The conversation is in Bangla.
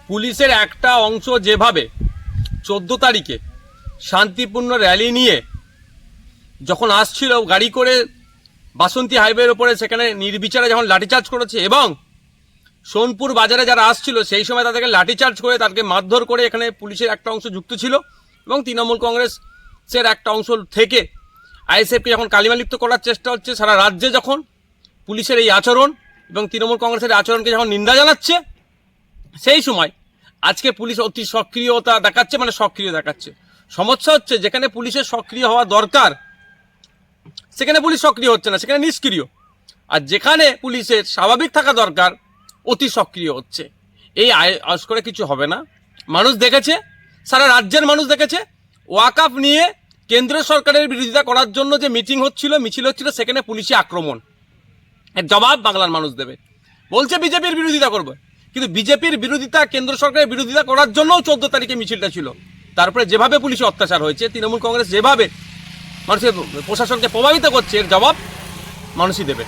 পুলিশের একটা অংশ যেভাবে 14 তারিখে শান্তিপূর্ণ র্যালি নিয়ে যখন আসছিল গাড়ি করে বাসন্তী হাইওয়ের ওপরে, সেখানে নির্বিচারে যখন লাঠিচার্জ করেছে এবং সোনপুর বাজারে যারা আসছিল সেই সময় তাদেরকে লাঠিচার্জ করে তাদেরকে মারধর করে, এখানে পুলিশের একটা অংশ যুক্ত ছিল এবং তৃণমূল কংগ্রেসের একটা অংশ থেকে আইএসএফকে যখন কালিমালিপ্ত করার চেষ্টা হচ্ছে, সারা রাজ্যে যখন পুলিশের এই আচরণ এবং তৃণমূল কংগ্রেসের আচরণকে যখন নিন্দা জানাচ্ছে, সেই সময় আজকে পুলিশ অতি সক্রিয়তা দেখাচ্ছে, মানে সক্রিয় দেখাচ্ছে। সমস্যা হচ্ছে যেখানে পুলিশের সক্রিয় হওয়া দরকার সেখানে পুলিশ সক্রিয় হচ্ছে না, সেখানে নিষ্ক্রিয়। আর যেখানে পুলিশের স্বাভাবিক থাকা দরকার অতি সক্রিয় হচ্ছে। এই আশ করে কিছু হবে না। মানুষ দেখেছে, সারা রাজ্যের মানুষ দেখেছে, ওয়াকআপ নিয়ে কেন্দ্র সরকারের বিরোধিতা করার জন্য যে মিছিল হচ্ছিল, সেখানে পুলিশি আক্রমণ, এর জবাব বাংলার মানুষ দেবে। বলছে বিজেপির বিরোধিতা করবে, কিন্তু বিজেপির বিরোধিতা, কেন্দ্র সরকারের বিরোধিতা করার জন্যও 14 তারিখে মিছিলটা ছিল। তারপরে যেভাবে পুলিশে অত্যাচার হয়েছে, তৃণমূল কংগ্রেস যেভাবে মানুষের প্রশাসনকে প্রভাবিত করছে, এর জবাব মানুষই দেবে।